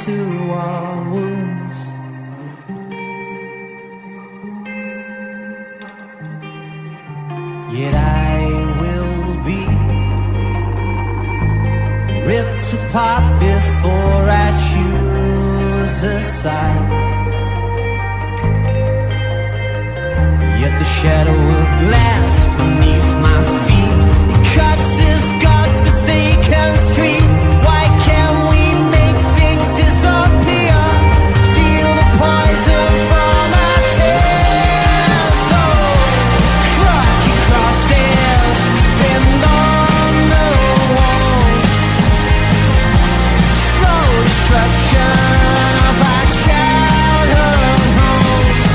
to our wounds. Yet I will be ripped apart before I choose a side. Yet the shadow of glass beneath my feet, it cuts this godforsaken street. Why can't we make things disappear? Steal the poison from our tears. Oh, crooked crosses bend on the wall. Slow destruction of our childhood homes.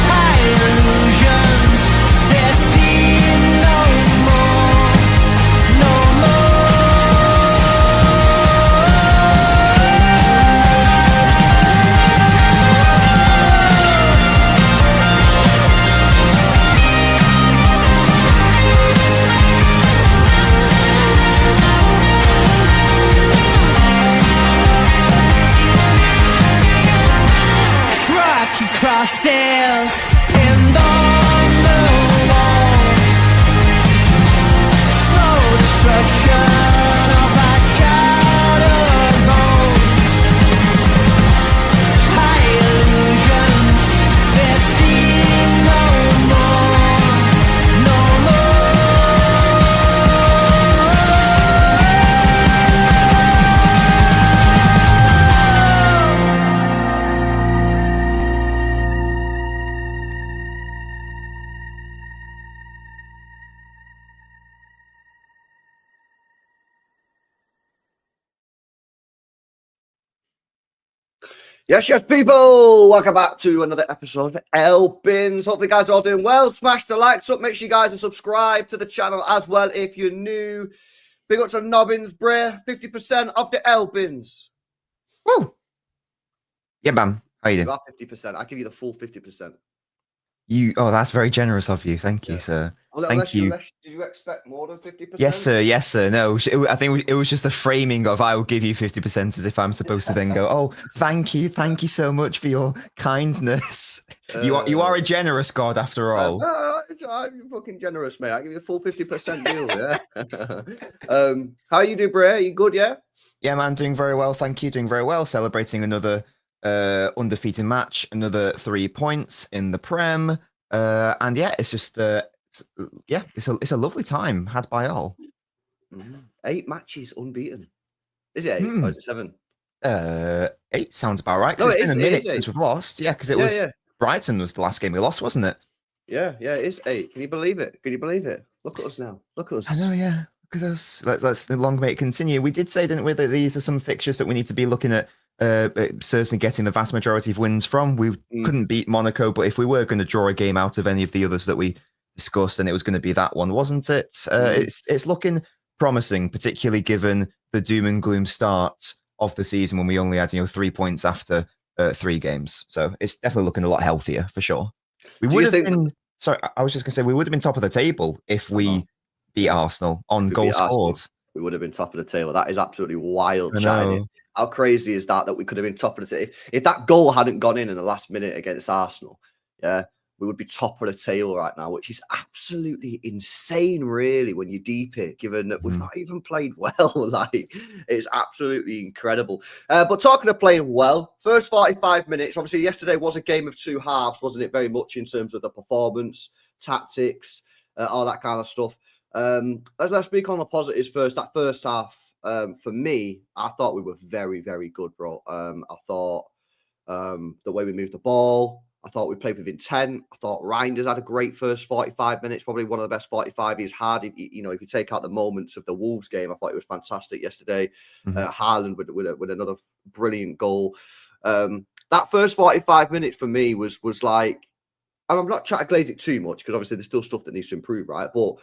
High illusions, they're seen no more, no rocky crosses pinned on the walls. Slow destruction of our childhood homes. High illusions, they're seen no more, no Yes, people. Welcome back to another episode of Elbins. Hope you guys are all doing well. Smash the likes up. Make sure you guys are subscribed to the channel as well if you're new. Big up to Nobbins, Bray. 50% of the Elbins. Woo! Yeah, man. How you You doing? are 50%. I'll give you the full 50%. Oh, that's very generous of you. Thank you, Yeah. sir. Unless Thank you. Did you expect more than 50%? Yes, sir. Yes, sir. No, I think it was just the framing of I will give you 50% as if I'm supposed to then go, oh, thank you so much for your kindness. You are a generous God after all. I'm fucking generous, mate. I'll give you a full 50% deal, yeah? How you do, Bray? You good, yeah? Yeah, man, doing very well. Thank you. Doing very well. Celebrating another undefeated match, another 3 points in the Prem. And yeah, it's just it's a lovely time had by all. 8 matches unbeaten. Is it 8 or is it 7? 8 sounds about right. No, Because it's it been a is minute 8. since we've lost. Yeah, because it was Brighton was the last game we lost, wasn't it? Yeah, it is 8. Can you believe it? Can you believe it? Look at us now. Look at us. I know, yeah. Look at us. Let's long may it continue. We did say, didn't we, that these are some fixtures that we need to be looking at certainly getting the vast majority of wins from. We couldn't beat Monaco, but if we were going to draw a game out of any of the others that we discussed, then it was going to be that one, wasn't it? It's looking promising, particularly given the doom and gloom start of the season when we only had 3 points after 3 games. So it's definitely looking a lot healthier for sure. We would have been. Sorry, I was just going to say we would have been top of the table if we beat Arsenal on goal scored. We would have been top of the table. That is absolutely wild, shining. How crazy is that we could have been top of the table? If that goal hadn't gone in the last minute against Arsenal, yeah, we would be top of the table right now, which is absolutely insane, really, when you deep it, given that we've not even played well. Like, it's absolutely incredible. But talking of playing well, first 45 minutes, obviously yesterday was a game of 2 halves, wasn't it? Very much in terms of the performance, tactics, all that kind of stuff. Let's speak on the positives first. That first half, for me, I thought we were very, very good, bro. I thought the way we moved the ball, I thought we played with intent. I thought Reinders had a great first 45 minutes, probably one of the best 45 he's had. If you take out the moments of the Wolves game, I thought it was fantastic yesterday. Haaland with another brilliant goal. That first 45 minutes for me was like, I'm not trying to glaze it too much because obviously there's still stuff that needs to improve, right? But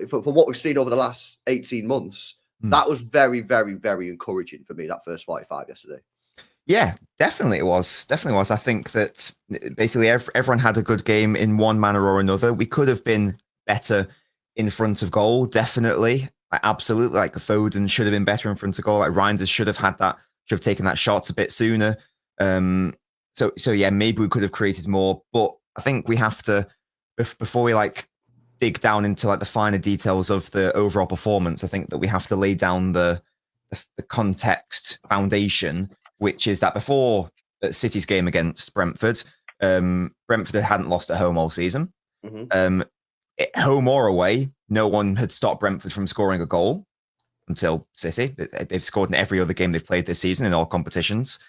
for what we've seen over the last 18 months, that was very, very, very encouraging for me, that first 45 yesterday. Yeah, definitely it was. Definitely was. I think that basically everyone had a good game in one manner or another. We could have been better in front of goal, definitely. Like, absolutely, like Foden should have been better in front of goal. Like Reinders should have taken that shot a bit sooner. So yeah, maybe we could have created more, but I think we have to, before we like dig down into like the finer details of the overall performance, I think that we have to lay down the context foundation, which is that before City's game against Brentford, Brentford hadn't lost at home all season. Home or away, no one had stopped Brentford from scoring a goal until City. They've scored in every other game they've played this season in all competitions.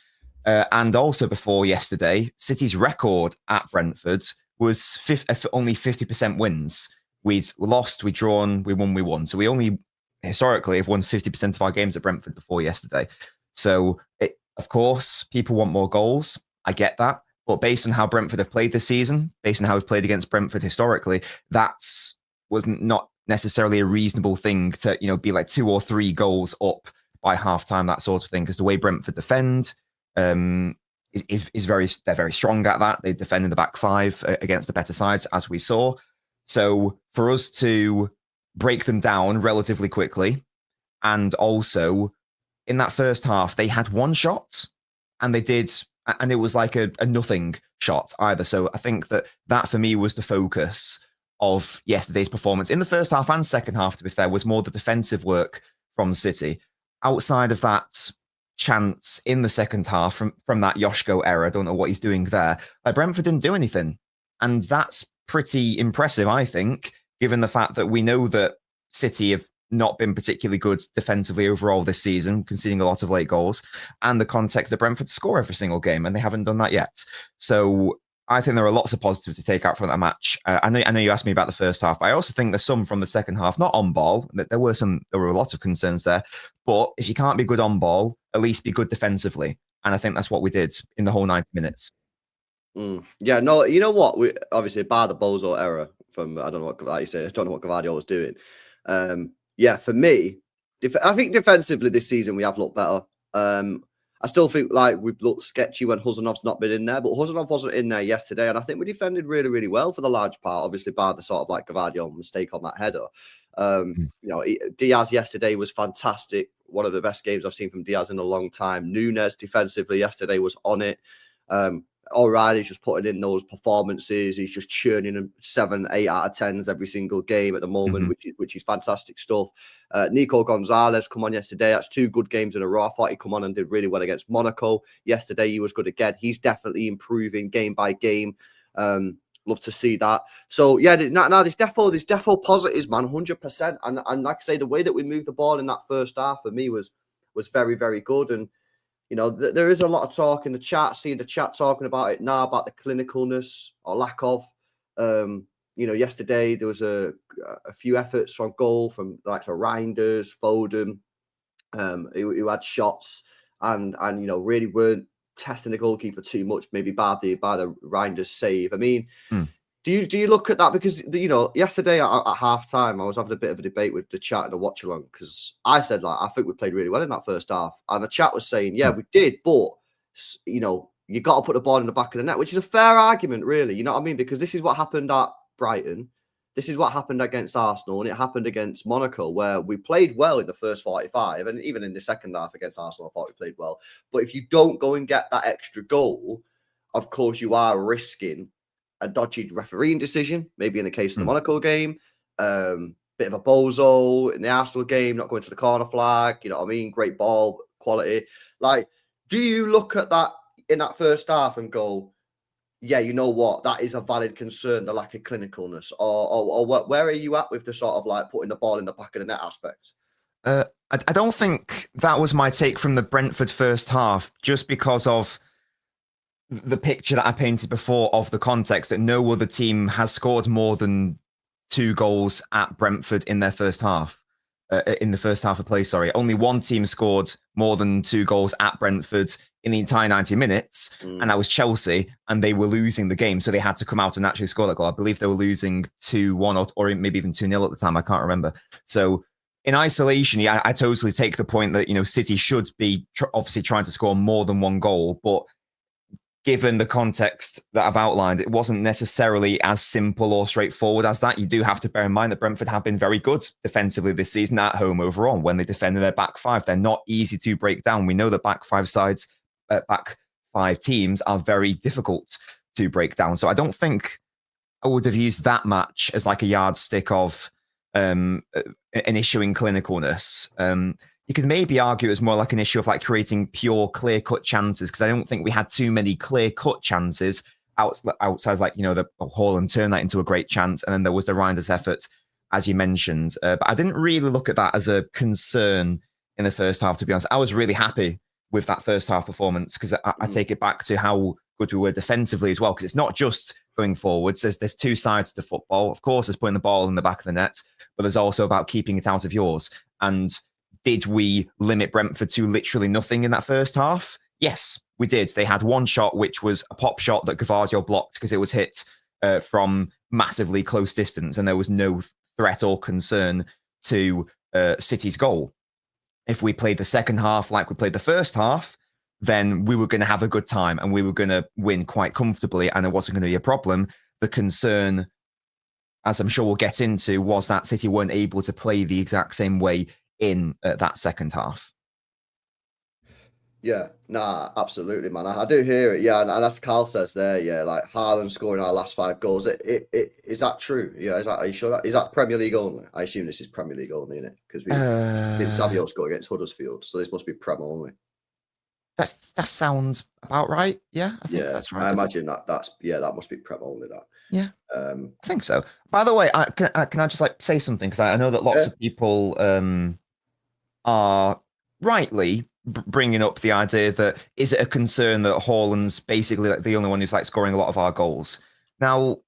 And also before yesterday, City's record at Brentford was only 50% wins. We'd lost, we'd drawn, we won, we won. So we only historically have won 50% of our games at Brentford before yesterday. So, of course, people want more goals. I get that. But based on how Brentford have played this season, based on how we've played against Brentford historically, that was not necessarily a reasonable thing to, be like 2 or 3 goals up by halftime, that sort of thing. Because the way Brentford defend is they're very strong at that. They defend in the back 5 against the better sides, as we saw. So for us to break them down relatively quickly, and also in that first half, they had 1 shot, and it was like a nothing shot either. So I think that for me was the focus of yesterday's performance in the first half and second half, to be fair, was more the defensive work from City. Outside of that chance in the second half from that Yoshko error, I don't know what he's doing there. Like, Brentford didn't do anything. And that's pretty impressive, I think, given the fact that we know that City have not been particularly good defensively overall this season, conceding a lot of late goals, and the context that Brentford score every single game, and they haven't done that yet. So I think there are lots of positives to take out from that match. I know you asked me about the first half, but I also think there's some from the second half, not on ball. There were lots of concerns there, but if you can't be good on ball, at least be good defensively. And I think that's what we did in the whole 90 minutes. Yeah, no, you know what? We obviously bar the Bozo error from, I don't know what, like you say, I don't know what Gvardiol was doing. Yeah, for me, I think defensively this season we have looked better. I still think like we've looked sketchy when Huzanov's not been in there, but Huzanov wasn't in there yesterday, and I think we defended really, really well for the large part. Obviously, bar the sort of like Gvardiol mistake on that header. Diaz yesterday was fantastic. One of the best games I've seen from Diaz in a long time. Nunes defensively yesterday was on it. O'Reilly's just putting in those performances. He's just churning them 7, 8 out of 10s every single game at the moment, which is fantastic stuff. Nico Gonzalez come on yesterday. That's 2 good games in a row. I thought he'd come on and did really well against Monaco. Yesterday he was good again. He's definitely improving game by game. Love to see that. So yeah, now there's defo positives, man, 100%. And like I say, the way that we moved the ball in that first half for me was very, very good. And there is a lot of talk in the chat, seeing the chat talking about it now, about the clinicalness or lack of. Yesterday there was a few efforts from goal from like Reinders, Foden, who had shots and really weren't testing the goalkeeper too much, maybe by the Reinders save. I mean, do you look at that? Because yesterday at half time I was having a bit of a debate with the chat and the watch along, because I said like I think we played really well in that first half, and the chat was saying we did, but you got to put the ball in the back of the net, which is a fair argument, really. You know what I mean? Because this is what happened at Brighton, this is what happened against Arsenal, and it happened against Monaco, where we played well in the first 45, and even in the second half against Arsenal, I thought we played well. But if you don't go and get that extra goal, of course you are risking a dodgy refereeing decision, maybe in the case of the Monaco game, bit of a bozo in the Arsenal game, not going to the corner flag, you know what I mean? Great ball quality. Like, do you look at that in that first half and go, yeah, you know what, that is a valid concern, the lack of clinicalness, or where are you at with the sort of like putting the ball in the back of the net aspect? I don't think that was my take from the Brentford first half, just because of the picture that I painted before of the context that no other team has scored more than 2 goals at Brentford in their first half. In the first half of play, only one team scored more than 2 goals at Brentford in the entire 90 minutes, and that was Chelsea, and they were losing the game, so they had to come out and actually score that goal. I believe they were losing 2-1 or maybe even 2-0 at the time. I can't remember. So in isolation, yeah, I totally take the point that City should be obviously trying to score more than 1 goal, but given the context that I've outlined, it wasn't necessarily as simple or straightforward as that. You do have to bear in mind that Brentford have been very good defensively this season at home overall when they defend in their back five. They're not easy to break down. We know that back five teams are very difficult to break down. So I don't think I would have used that match as like a yardstick of an issue in clinicalness. You could maybe argue it's more like an issue of like creating pure clear-cut chances, because I don't think we had too many clear-cut chances outside of like, the Haaland turned that into a great chance, and then there was the Reinders effort, as you mentioned. But I didn't really look at that as a concern in the first half, to be honest. I was really happy with that first half performance because I take it back to how good we were defensively as well, because it's not just going forwards. There's two sides to football. Of course, there's putting the ball in the back of the net, but there's also about keeping it out of yours. And did we limit Brentford to literally nothing in that first half? Yes, we did. They had one shot, which was a pop shot that Gvardiol blocked because it was hit from massively close distance, and there was no threat or concern to City's goal. If we played the second half like we played the first half, then we were going to have a good time and we were going to win quite comfortably, and it wasn't going to be a problem. The concern, as I'm sure we'll get into, was that City weren't able to play the exact same way in that second half. Yeah, nah, absolutely, man. I do hear it. Yeah, and as Karl says there, yeah, like Haaland scoring our last 5 goals. Is that true? Yeah, are you sure is that Premier League only? I assume this is Premier League only, isn't it? Because we did Savinho score against Huddersfield, so this must be Prem only. That sounds about right. Yeah, I think that's right. I imagine that must be Prem only. That. Yeah, I think so. By the way, can I just like say something, because I know that lots of people are rightly bringing up the idea that is it a concern that Haaland's basically like the only one who's like scoring a lot of our goals. Now,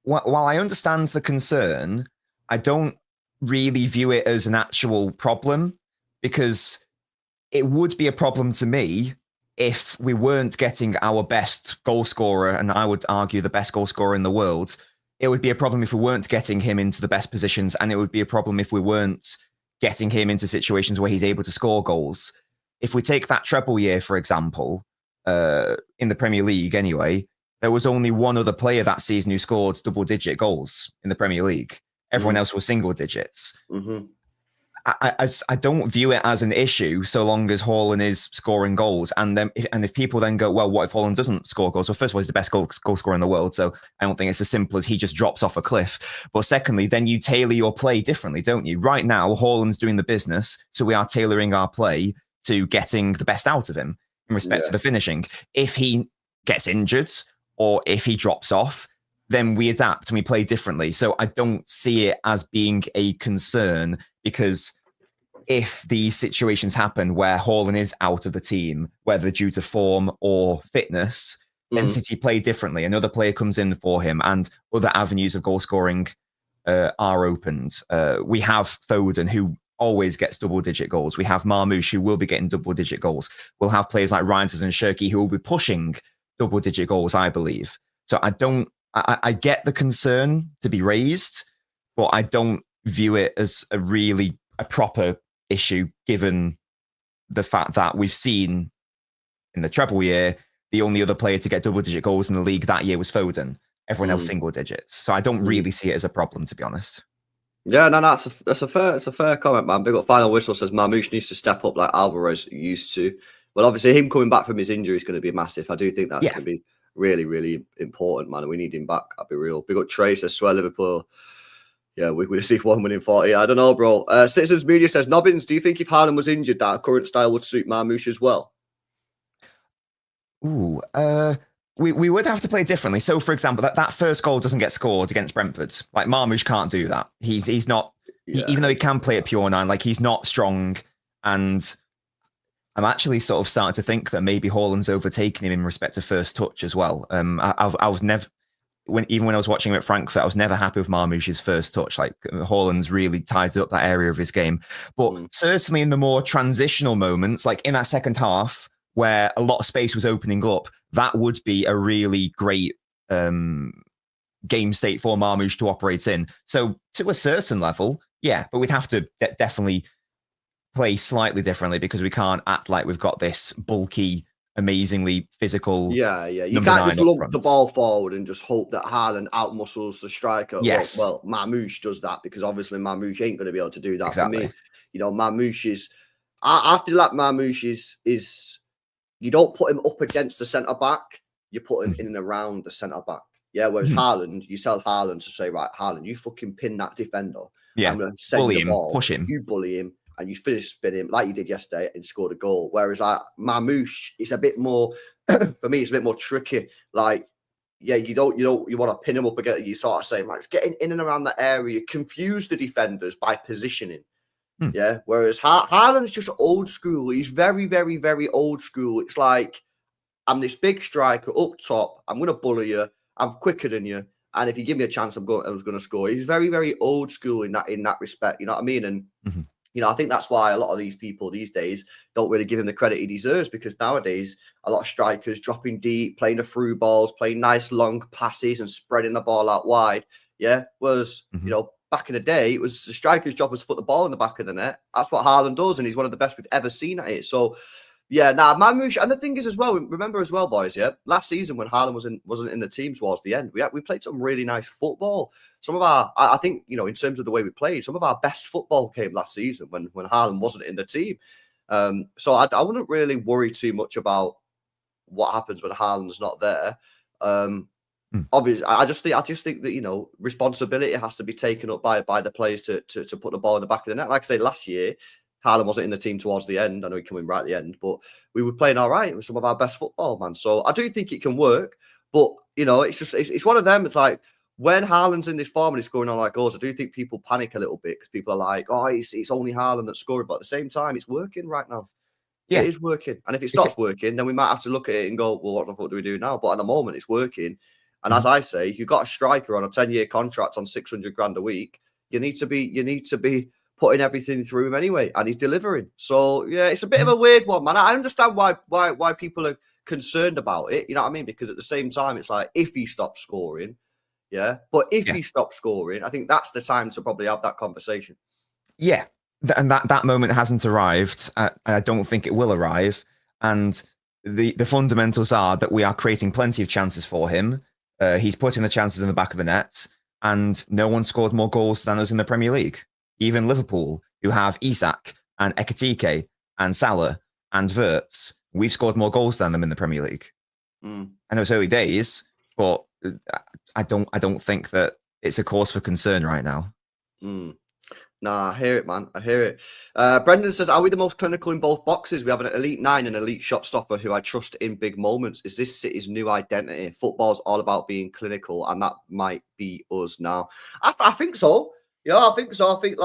while I understand the concern, I don't really view it as an actual problem, because it would be a problem to me if we weren't getting our best goal scorer, and I would argue the best goal scorer in the world. It would be a problem if we weren't getting him into the best positions, and it would be a problem if we weren't getting him into situations where he's able to score goals. If we take that treble year, for example, in the Premier League anyway, there was only one other player that season who scored double-digit goals in the Premier League. Everyone else was single digits. Mm-hmm. I don't view it as an issue so long as Haaland is scoring goals. And if people then go, well, what if Haaland doesn't score goals? Well, first of all, he's the best goal scorer in the world. So I don't think it's as simple as he just drops off a cliff. But secondly, then you tailor your play differently, don't you? Right now, Haaland's doing the business. So we are tailoring our play to getting the best out of him in respect to the finishing. If he gets injured or if he drops off, then we adapt and we play differently. So I don't see it as being a concern, because if these situations happen where Haaland is out of the team, whether due to form or fitness, then City play differently. Another player comes in for him and other avenues of goal scoring are opened. We have Foden, who always gets double-digit goals. We have Marmoush, who will be getting double-digit goals. We'll have players like Reinders and Shirky, who will be pushing double-digit goals, I believe. So I get the concern to be raised, but I don't view it as a proper issue, given the fact that we've seen in the treble year, the only other player to get double-digit goals in the league that year was Foden. Everyone else single digits. So I don't really see it as a problem, to be honest. Yeah, no, that's a fair comment, man. Big up Final Whistle says Marmoush needs to step up like Alvarez used to. Well, obviously, him coming back from his injury is going to be massive. I do think that's going to be really, really important, man. We need him back. I'll be real. Big up Trace says Swear Liverpool. Yeah, we just need 1 winning 40. I don't know, bro. Citizens Media says, Nobbins, do you think if Haaland was injured, that current style would suit Marmoush as well? Ooh, we would have to play differently. So, for example, that first goal doesn't get scored against Brentford. Like, Marmoush can't do that. He's not, even though he can play at pure 9, like, he's not strong. And I'm actually sort of starting to think that maybe Haaland's overtaken him in respect to first touch as well. I was never... Even when I was watching him at Frankfurt, I was never happy with Marmoush's first touch. Like, Haaland's really tied up that area of his game. But certainly in the more transitional moments, like in that second half, where a lot of space was opening up, that would be a really great game state for Marmoush to operate in. So to a certain level, yeah, but we'd have to definitely play slightly differently, because we can't act like we've got this bulky amazingly physical. Yeah. You number can't 9 just up lump front. the ball forward and just hope that Haaland outmuscles the striker. Yes. Well, Marmoush does that because obviously Marmoush ain't going to be able to do that. Exactly. For me, Marmoush is. I feel like Marmoush is. You don't put him up against the centre back. You put him in and around the centre back. Yeah. Whereas Haaland, you tell Haaland to say, right, Haaland, you fucking pin that defender. Yeah. I'm going to send Bully the him, ball. push him. You bully him. And you finish spin him like you did yesterday and scored a goal. Whereas Marmoush, it's a bit more, for me, it's a bit more tricky. Like, yeah, you want to pin him up again. You sort of say, like, getting in and around that area, confuse the defenders by positioning. Yeah. Whereas Haaland's just old school. He's very, very, very old school. It's like, I'm this big striker up top. I'm going to bully you. I'm quicker than you. And if you give me a chance, I was going to score. He's very, very old school in that respect. You know what I mean? And, I think that's why a lot of these people these days don't really give him the credit he deserves, because nowadays a lot of strikers dropping deep, playing the through balls, playing nice long passes and spreading the ball out wide. Yeah. Whereas, back in the day, it was the striker's job was to put the ball in the back of the net. That's what Haaland does. And he's one of the best we've ever seen at it. So, yeah, Marmoush, and the thing is as well, remember as well, boys, last season when Haaland wasn't in the team towards the end, we played some really nice football. Some of I think, in terms of the way we played, some of our best football came last season when Haaland wasn't in the team. So I wouldn't really worry too much about what happens when Haaland's not there. Obviously, I just think that, responsibility has to be taken up by the players to put the ball in the back of the net. Like I say, last year, Haaland wasn't in the team towards the end. I know he came in right at the end, but we were playing all right with some of our best football, man. So I do think it can work, but it's one of them. It's like when Haaland's in this form and he's scoring all like goals, I do think people panic a little bit because people are like, "Oh, it's only Haaland that's scoring," but at the same time, it's working right now. Yeah, it is working. And if it stops working, then we might have to look at it and go, "Well, what the fuck do we do now?" But at the moment, it's working. And as I say, you've got a striker on a 10-year contract on 600 grand a week. You need to be putting everything through him anyway, and he's delivering. So yeah, it's a bit of a weird one, man. I understand why people are concerned about it. You know what I mean? Because at the same time, it's like if he stops scoring, but if he stops scoring, I think that's the time to probably have that conversation. Yeah, and that moment hasn't arrived. I don't think it will arrive. And the fundamentals are that we are creating plenty of chances for him. He's putting the chances in the back of the net, and no one scored more goals than us in the Premier League. Even Liverpool, who have Isak and Ekitike and Salah and Wirtz, we've scored more goals than them in the Premier League. I know it's early days, but I don't think that it's a cause for concern right now. Nah, I hear it, man. I hear it. Brendan says, are we the most clinical in both boxes? We have an elite 9 and elite shot stopper who I trust in big moments. Is this City's new identity? Football's all about being clinical, and that might be us now. I think so. Yeah, I think so. I think,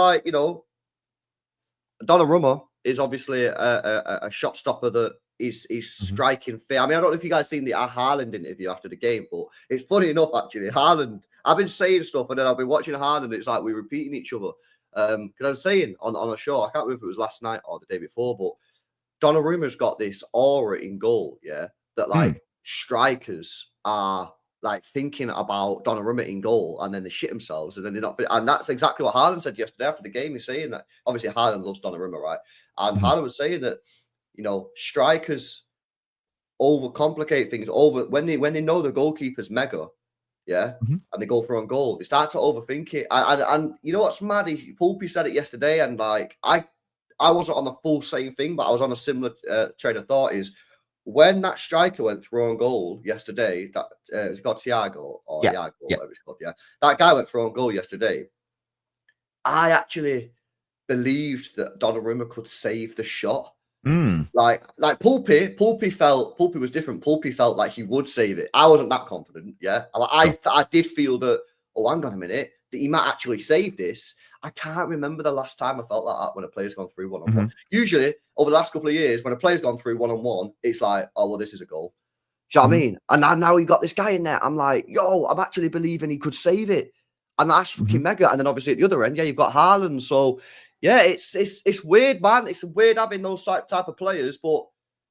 Donnarumma is obviously a shot stopper that is striking fear. I mean, I don't know if you guys seen the Haaland interview after the game, but it's funny enough, actually. Haaland, I've been saying stuff, and then I've been watching Haaland, and it's like we're repeating each other. Because I was saying on a show, I can't remember if it was last night or the day before, but Donnarumma's got this aura in goal, that strikers are thinking about Donnarumma in goal, and then they shit themselves, and then they're not. And that's exactly what Haaland said yesterday after the game. He's saying that obviously Haaland loves Donnarumma, right? And Haaland was saying that strikers overcomplicate things when they know the goalkeeper's mega. And they go for on goal. They start to overthink it. And you know what's mad? Pulpy said it yesterday, and I wasn't on the full same thing, but I was on a similar train of thought. Is when that striker went through on goal yesterday, that it's got Thiago or Iago, whatever it's called. Yeah, that guy went through on goal yesterday. I actually believed that Donnarumma could save the shot. Like Pulpy was different. Pulpy felt like he would save it. I wasn't that confident. I did feel that, hang on a minute, that he might actually save this. I can't remember the last time I felt like that when a player's gone through one-on-one. Usually, over the last couple of years, when a player's gone through one-on-one, it's like, oh, well, this is a goal. Do you know what I mean? And now you've got this guy in there. I'm like, yo, I'm actually believing he could save it. And that's fucking mega. And then obviously at the other end, you've got Haaland. So, yeah, it's weird, man. It's weird having those type of players, but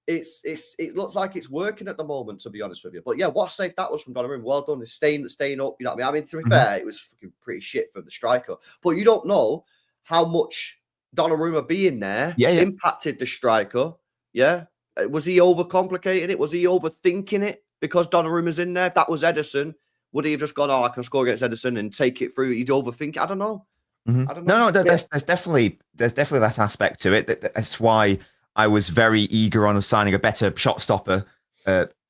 it looks like it's working at the moment, to be honest with you. But yeah, what a save that was from Donnarumma. Well done. It's staying up. You know what I mean? To be fair, it was fucking pretty shit from the striker. But you don't know how much Donnarumma being there impacted the striker. Yeah. Was he overcomplicating it? Was he overthinking it because Donnarumma's in there? If that was Ederson, would he have just gone, "Oh, I can score against Ederson and take it through"? He'd overthink it. I don't know. Mm-hmm. I don't know. No, there's definitely that aspect to it. That's why I was very eager on signing a better shot stopper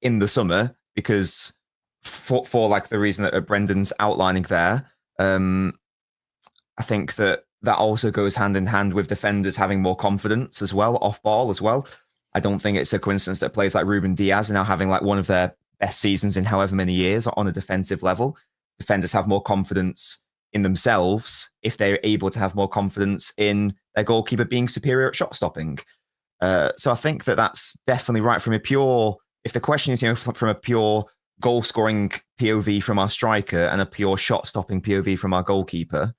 in the summer, because for like the reason that Brendan's outlining there. I think that also goes hand in hand with defenders having more confidence as well, off ball as well. I don't think it's a coincidence that players like Ruben Diaz are now having like one of their best seasons in however many years on a defensive level. Defenders have more confidence in themselves if they're able to have more confidence in their goalkeeper being superior at shot stopping. So I think that that's definitely right from a pure, if the question is, from a pure goal scoring POV from our striker and a pure shot stopping POV from our goalkeeper,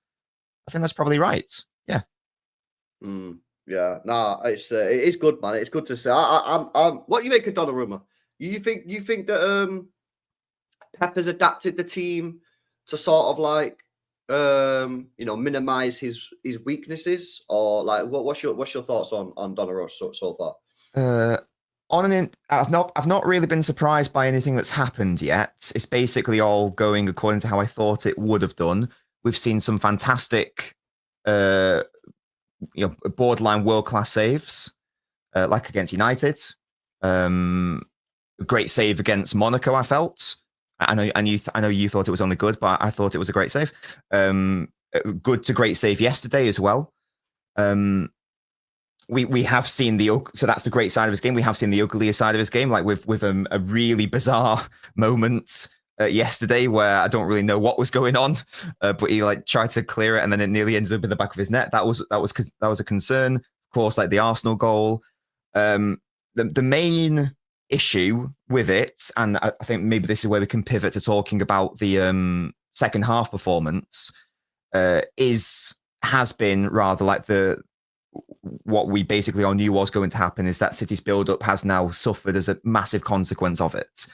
I think that's probably right. Yeah. Yeah. Nah, it is good, man. It's good to see. I'm what do you make of Donnarumma? You think that Pep has adapted the team to sort of like minimize his weaknesses, or like what's your thoughts on Donnarumma so far? I've not really been surprised by anything that's happened yet. It's basically all going according to how I thought it would have done. We've seen some fantastic, borderline world-class saves, like against United. Great save against Monaco, I felt. I know you thought it was only good, but I thought it was a great save. Good to great save yesterday as well. We have seen so that's the great side of his game. We have seen the uglier side of his game, like with a really bizarre moment yesterday where I don't really know what was going on, but he like tried to clear it and then it nearly ended up in the back of his net. That was a concern. Of course, like the Arsenal goal. The main issue with it, and I think maybe this is where we can pivot to talking about the second half performance, has been rather like what we basically all knew was going to happen, is that City's build-up has now suffered as a massive consequence of it.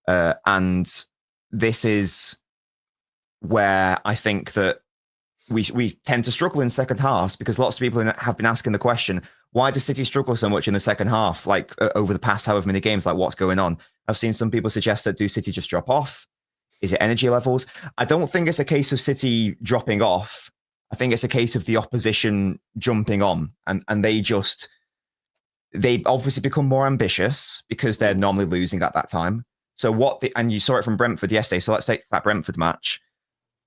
And this is where I think that we tend to struggle in second halves, because lots of people have been asking the question, why does City struggle so much in the second half, like over the past however many games, like what's going on? I've seen some people suggest that do City just drop off? Is it energy levels? I don't think it's a case of City dropping off. I think it's a case of the opposition jumping on, and they obviously become more ambitious because they're normally losing at that time. So and you saw it from Brentford yesterday. So let's take that Brentford match.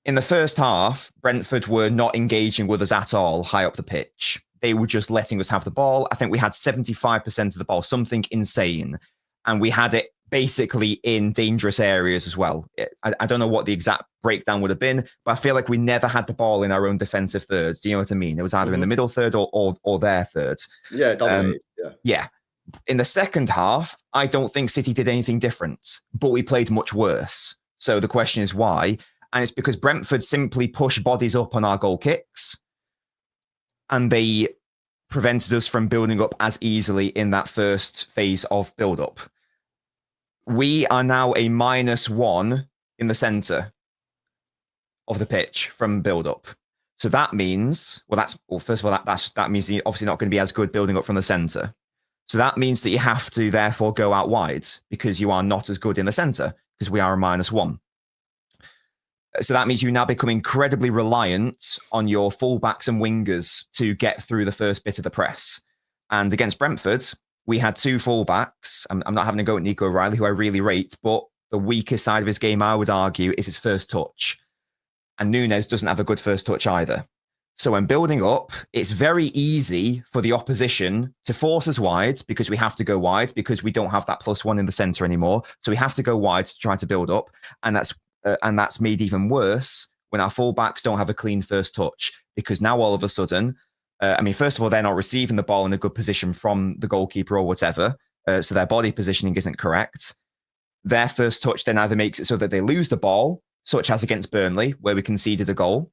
In the first half, Brentford were not engaging with us at all high up the pitch. They were just letting us have the ball. I think we had 75% of the ball, something insane. And we had it basically in dangerous areas as well. I don't know what the exact breakdown would have been, but I feel like we never had the ball in our own defensive thirds. Do you know what I mean? It was either in the middle third or their third. Yeah, dominated. Yeah. In the second half, I don't think City did anything different, but we played much worse. So the question is why? And it's because Brentford simply pushed bodies up on our goal kicks, and they prevented us from building up as easily in that first phase of build-up. We are now a -1 in the centre of the pitch from build-up. So that means, first of all, that means you're obviously not going to be as good building up from the centre. So that means that you have to therefore go out wide, because you are not as good in the centre, because we are a -1. So that means you now become incredibly reliant on your fullbacks and wingers to get through the first bit of the press. And against Brentford, we had two fullbacks. I'm not having a go at Nico Riley, who I really rate, but the weakest side of his game, I would argue, is his first touch. And Núñez doesn't have a good first touch either. So when building up, it's very easy for the opposition to force us wide, because we have to go wide, because we don't have that +1 in the centre anymore. So we have to go wide to try to build up. And that's made even worse when our fullbacks don't have a clean first touch, because now all of a sudden, first of all, they're not receiving the ball in a good position from the goalkeeper or whatever. So their body positioning isn't correct. Their first touch then either makes it so that they lose the ball, such as against Burnley, where we conceded a goal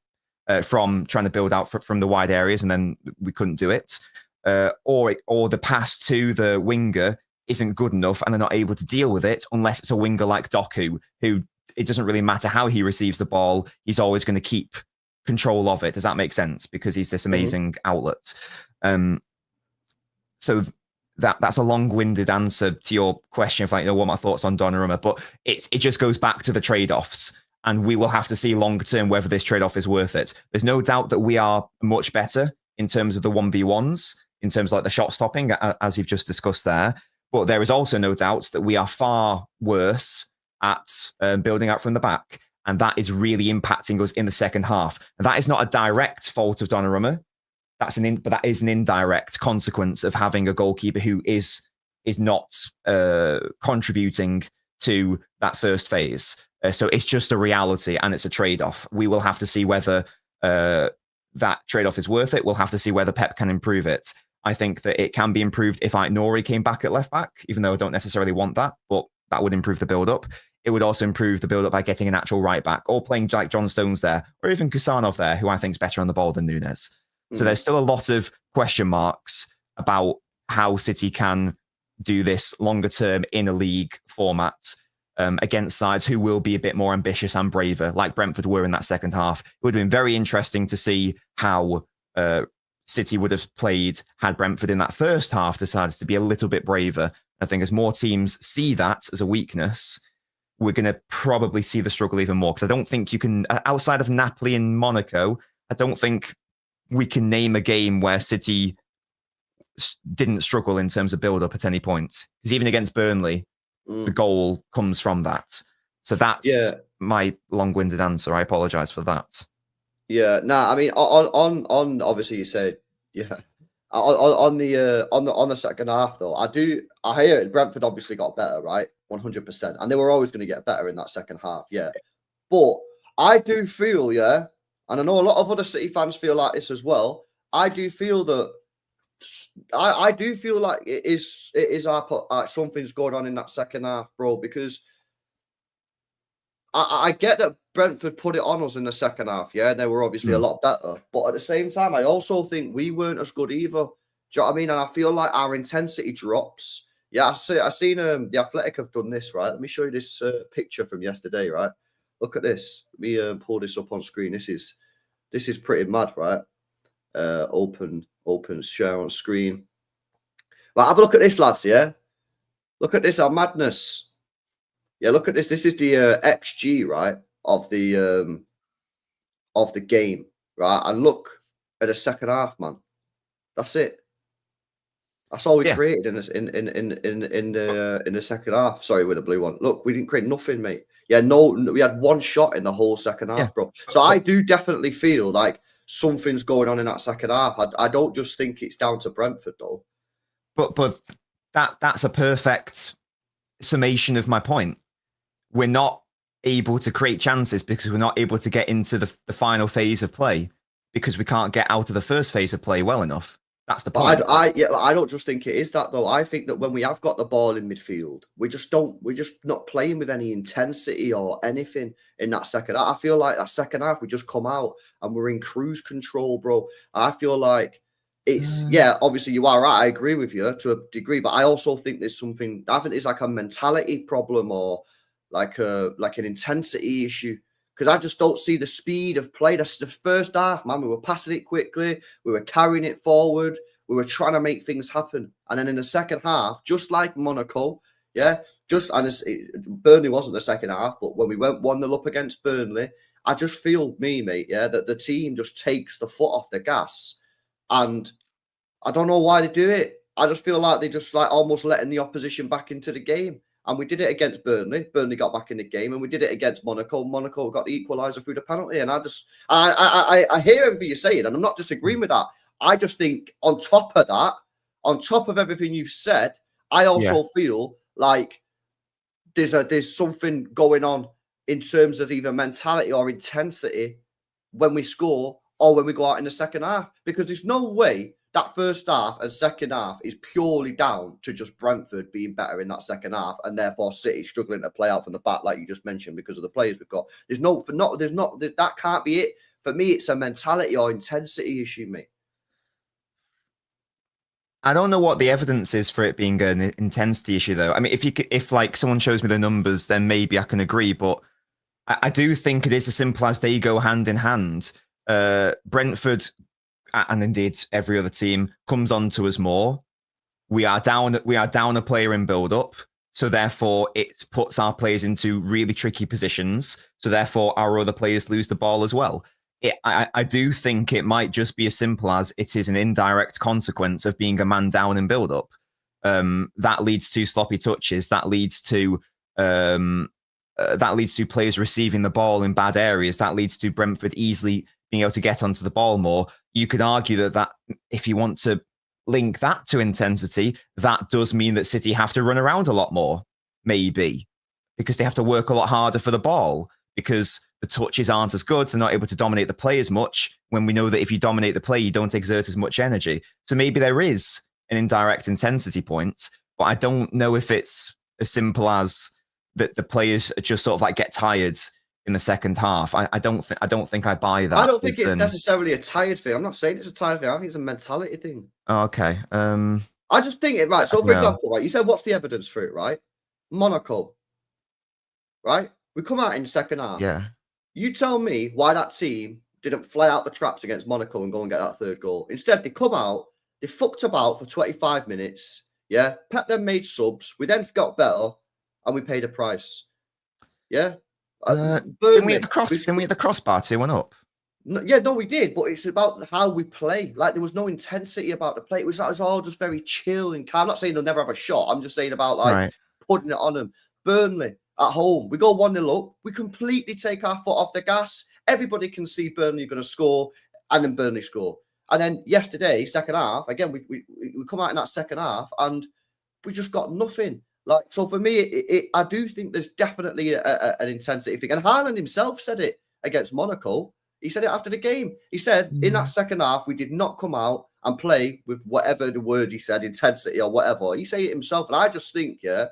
from trying to build out from the wide areas, and then we couldn't do it. Or the pass to the winger isn't good enough, and they're not able to deal with it unless it's a winger like Doku, who it doesn't really matter how he receives the ball, he's always going to keep control of it. Does that make sense? Because he's this amazing outlet. So that's a long-winded answer to your question of like, what my thoughts on Donnarumma, but it just goes back to the trade-offs, and we will have to see longer term whether this trade-off is worth it. There's no doubt that we are much better in terms of the 1v1s, in terms of like the shot stopping, as you've just discussed there. But there is also no doubt that we are far worse at building out from the back, and that is really impacting us in the second half. And that is not a direct fault of Donnarumma. But that is an indirect consequence of having a goalkeeper who is not contributing to that first phase. So it's just a reality, and it's a trade-off. We will have to see whether that trade-off is worth it. We'll have to see whether Pep can improve it. I think that it can be improved if Nori came back at left back, even though I don't necessarily want that, but that would improve the build-up. It would also improve the build-up by getting an actual right back, or playing like John Stones there, or even Kusanov there, who I think is better on the ball than Nunes. So there's still a lot of question marks about how City can do this longer term in a league format against sides who will be a bit more ambitious and braver, like Brentford were in that second half. It would have been very interesting to see how City would have played had Brentford in that first half decided to be a little bit braver. I think as more teams see that as a weakness, we're going to probably see the struggle even more, because I don't think you can, outside of Napoli and Monaco, I don't think we can name a game where City didn't struggle in terms of build-up at any point. Because even against Burnley, the goal comes from that. So that's my long-winded answer. I apologise for that. Yeah, I mean, on obviously you said, on the second half though, I hear it. Brentford obviously got better, right? 100%, and they were always going to get better in that second half, But I do feel, and I know a lot of other City fans feel like this as well. I do feel that I do feel like it is our something's going on in that second half, bro, because I get that Brentford put it on us in the second half. They were obviously a lot better. But at the same time, I also think we weren't as good either. Do you know what I mean? And I feel like our intensity drops. I seen The Athletic have done this, right? Let me show you this picture from yesterday, right? Look at this. Let me pull this up on screen. This is pretty mad, right? Open share on screen. Well, have a look at this, lads, Look at this, our madness. Look at this. This is the XG, right, of the game, right? And look at the second half, man. That's it. That's all we created in the second half. Sorry, with the blue one. Look, we didn't create nothing, mate. We had one shot in the whole second half, bro. So I do definitely feel like something's going on in that second half. I don't just think it's down to Brentford, though. But that's a perfect summation of my point. We're not able to create chances because we're not able to get into the final phase of play because we can't get out of the first phase of play well enough. That's the point. I don't just think it is that, though. I think that when we have got the ball in midfield, we're just not playing with any intensity or anything in that second half. I feel like that second half, we just come out and we're in cruise control, bro. I feel like it's, obviously you are right. I agree with you to a degree, but I also think there's something, I think it's like a mentality problem or like an intensity issue. Because I just don't see the speed of play. That's the first half, man. We were passing it quickly. We were carrying it forward. We were trying to make things happen. And then in the second half, just like Monaco, Burnley wasn't the second half, but when we went 1-0 up against Burnley, I just feel, mate, that the team just takes the foot off the gas. And I don't know why they do it. I just feel like they just like almost letting the opposition back into the game. And we did it against Burnley. Burnley got back in the game, and we did it against Monaco. Monaco got the equaliser through the penalty. And I hear everything you're saying, and I'm not disagreeing with that. I just think on top of that, on top of everything you've said, I also feel like there's something going on in terms of either mentality or intensity when we score or when we go out in the second half. Because there's no way that first half and second half is purely down to just Brentford being better in that second half, and therefore City struggling to play out from the back, like you just mentioned, because of the players we've got. That can't be it. For me, it's a mentality or intensity issue, mate. I don't know what the evidence is for it being an intensity issue, though. I mean, if like someone shows me the numbers, then maybe I can agree. But I do think it is as simple as they go hand in hand. Brentford, and indeed every other team, comes on to us more. we are down a player in build-up. So therefore, it puts our players into really tricky positions. So therefore, our other players lose the ball as well. I do think it might just be as simple as it is an indirect consequence of being a man down in build-up. That leads to sloppy touches. That leads to players receiving the ball in bad areas. That leads to Brentford easily being able to get onto the ball more. You could argue that if you want to link that to intensity, that does mean that City have to run around a lot more, maybe, because they have to work a lot harder for the ball, because the touches aren't as good. They're not able to dominate the play as much, when we know that if you dominate the play, you don't exert as much energy. So maybe there is an indirect intensity point, but I don't know if it's as simple as that the players just sort of like get tired in the second half. I don't think I buy that. I don't think it's necessarily a tired thing. I'm not saying it's a tired thing. I think it's a mentality thing. Okay. I just think it right. So, for example, right, you said what's the evidence for it, right? Monaco, right? We come out in the second half. Yeah. You tell me why that team didn't fly out the traps against Monaco and go and get that third goal. Instead, they come out, they fucked about for 25 minutes. Yeah. Pep then made subs. We then got better and we paid a price. Yeah. Didn't we hit the crossbar 2-1 up? No, we did, but it's about how we play. Like, there was no intensity about the play. It was all just very chill and calm. I'm not saying they'll never have a shot. I'm just saying about putting it on them. Burnley at home, we go 1-0 up. We completely take our foot off the gas. Everybody can see Burnley going to score, and then Burnley score. And then yesterday, second half, again, we come out in that second half, and we just got nothing. Like, so for me, I do think there's definitely an intensity thing. And Haaland himself said it against Monaco. He said it after the game. He said in that second half, we did not come out and play with whatever the word he said, intensity or whatever. He said it himself. And I just think, that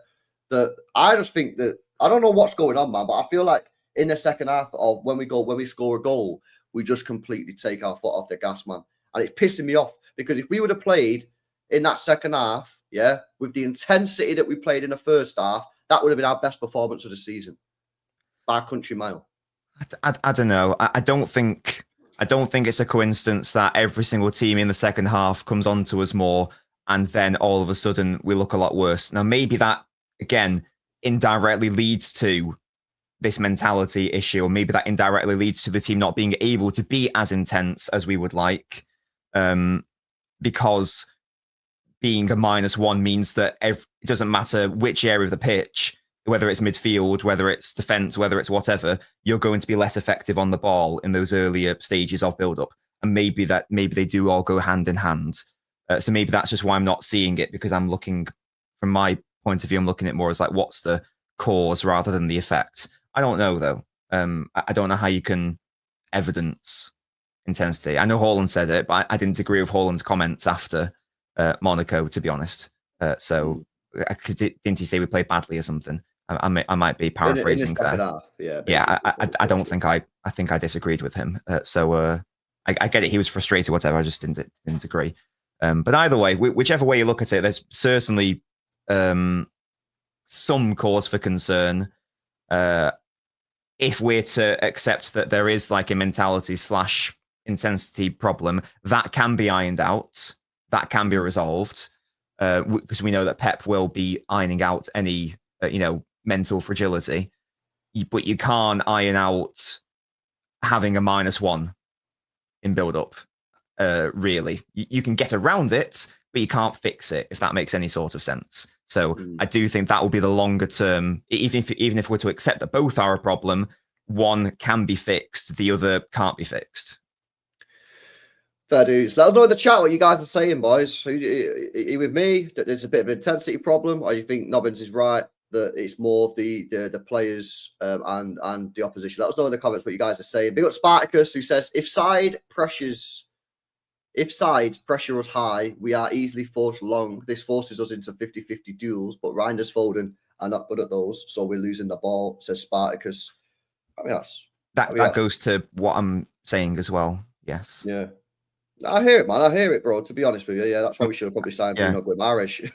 I don't know what's going on, man, but I feel like in the second half of when we score a goal, we just completely take our foot off the gas, man. And it's pissing me off, because if we would have played in that second half, with the intensity that we played in the first half, that would have been our best performance of the season by a country mile. I don't know. I don't think it's a coincidence that every single team in the second half comes onto us more, and then all of a sudden we look a lot worse. Now, maybe that, again, indirectly leads to this mentality issue, or maybe that indirectly leads to the team not being able to be as intense as we would like, because being a -1 means that it doesn't matter which area of the pitch, whether it's midfield, whether it's defense, whether it's whatever, you're going to be less effective on the ball in those earlier stages of build-up. And maybe they do all go hand in hand. So maybe that's just why I'm not seeing it, because I'm looking, from my point of view, I'm looking at it more as like, what's the cause rather than the effect. I don't know, though. I don't know how you can evidence intensity. I know Haaland said it, but I didn't agree with Haaland's comments after Monaco, to be honest. So, didn't he say we played badly or something? I might be paraphrasing there. I don't think I think I disagreed with him. I get it. He was frustrated, whatever. I just didn't agree. But either way, whichever way you look at it, there's certainly some cause for concern. If we're to accept that there is like a mentality / intensity problem, that can be ironed out, that can be resolved, because we know that Pep will be ironing out any mental fragility. But you can't iron out having a -1 in build-up. Really, you can get around it, but you can't fix it, if that makes any sort of sense. So I do think that will be the longer term. Even if we're to accept that both are a problem, one can be fixed, the other can't be fixed. Fair dues. Let us know in the chat what you guys are saying, boys. Are you with me that there's a bit of an intensity problem, or you think Nobbins is right that it's more of the players and the opposition? Let us know in the comments what you guys are saying. Big up Spartacus, who says if sides pressure us high, we are easily forced long. This forces us into 50-50 duels, but Reinders, Foden are not good at those, so we're losing the ball, says Spartacus. I mean, that goes to what I'm saying as well. Yes. Yeah. I hear it, man. I hear it, bro. To be honest with you, that's why we should have probably signed Bruno Guimaraes. You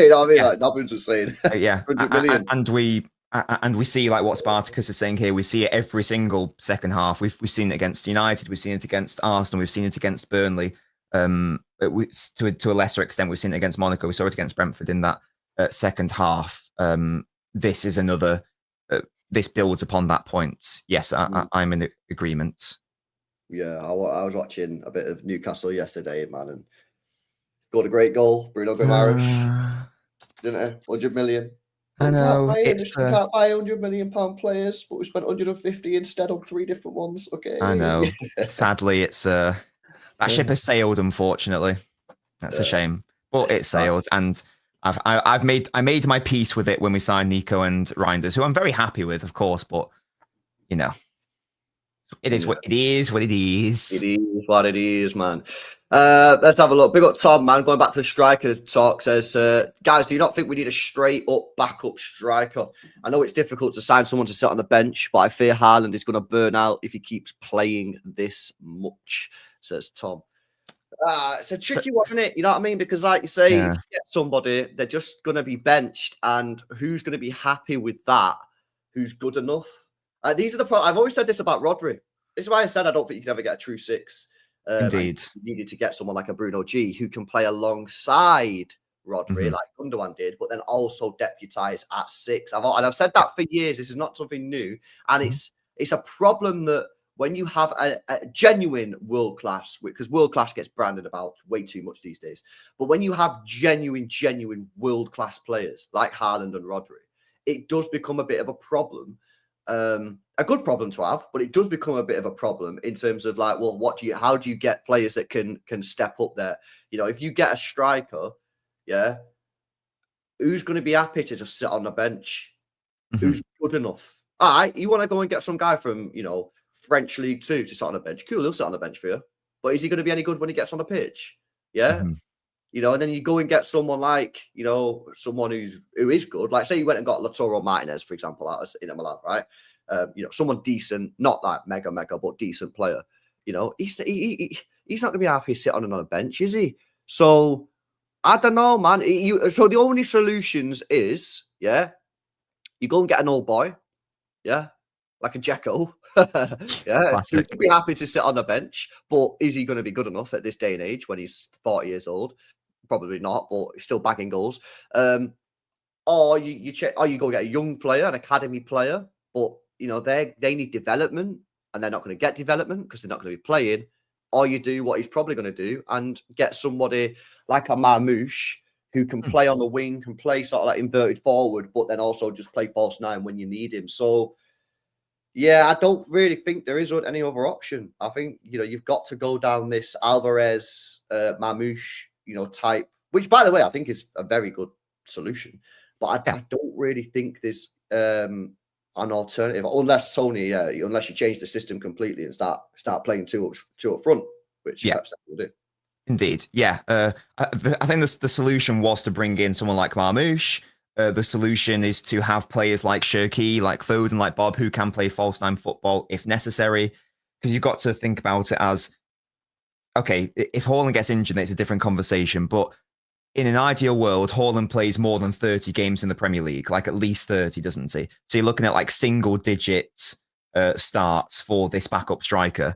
know what I mean? Like Nobbins was saying. 100 million. And we see like what Spartacus is saying here. We see it every single second half. We've seen it against United. We've seen it against Arsenal. We've seen it against Burnley. To a lesser extent, we've seen it against Monaco. We saw it against Brentford in that second half. This is another. This builds upon that point. Yes, I'm in agreement. Yeah, I was watching a bit of Newcastle yesterday, man, and scored a great goal. Bruno Guimaraes, didn't it? 100 million. I know. We can't buy 100 million pound players, but we spent 150 instead on 3 different ones. Okay. I know. Sadly, it's that ship has sailed. Unfortunately, that's a shame. But it sailed, and I made my peace with it when we signed Nico and Reinders, who I'm very happy with, of course. But you know, it is what it is. What it is. It is what it is, man. Let's have a look. Big up Tom, man. Going back to the striker talk, says, guys, do you not think we need a straight up backup striker? I know it's difficult to sign someone to sit on the bench, but I fear Haaland is going to burn out if he keeps playing this much, says Tom. It's a tricky one, isn't it? You know what I mean? Because like you say, if you get somebody, they're just going to be benched, and who's going to be happy with that? Who's good enough? These are the I've always said this about Rodri. This is why I said I don't think you can ever get a true 6. Indeed. You needed to get someone like a Bruno G who can play alongside Rodri, like Gundogan did, but then also deputise at 6. I've said that for years. This is not something new, and it's a problem that when you have a genuine world class, because world class gets branded about way too much these days, but when you have genuine world class players like Haaland and Rodri, it does become a bit of a problem. A good problem to have, but it does become a bit of a problem in terms of like, well, how do you get players that can step up there? You know, if you get a striker, who's going to be happy to just sit on the bench? Who's good enough? All right, you want to go and get some guy from, French League 2 to sit on the bench. Cool, he'll sit on the bench for you. But is he going to be any good when he gets on the pitch? Yeah. And then you go and get someone like, someone who is good. Like, say you went and got Lautaro Martinez, for example, out of Inter Milan, right? Someone decent, not like mega, but decent player. He's not going to be happy sitting on a bench, is he? So I don't know, man. So the only solutions is, you go and get an old boy, like a Dzeko, who could be happy to sit on the bench, but is he going to be good enough at this day and age when he's 40 years old? Probably not, but he's still bagging goals. Or you go get a young player, an academy player, but they need development, and they're not going to get development because they're not going to be playing. Or you do what he's probably going to do and get somebody like a Marmouche who can play on the wing, can play sort of like inverted forward, but then also just play false 9 when you need him. So I don't really think there is any other option. I think you've got to go down this Alvarez, Marmouche, type, which by the way I think is a very good solution. But I don't really think there's an alternative unless unless you change the system completely and start playing two up front, which perhaps will do. Indeed, I think the solution was to bring in someone like Marmouche. The solution is to have players like Cherki, like Foden, like Bob, who can play false 9 football if necessary. Because you've got to think about it as, okay, if Haaland gets injured, it's a different conversation. But in an ideal world, Haaland plays more than 30 games in the Premier League, like at least 30, doesn't he? So you're looking at like single-digit starts for this backup striker.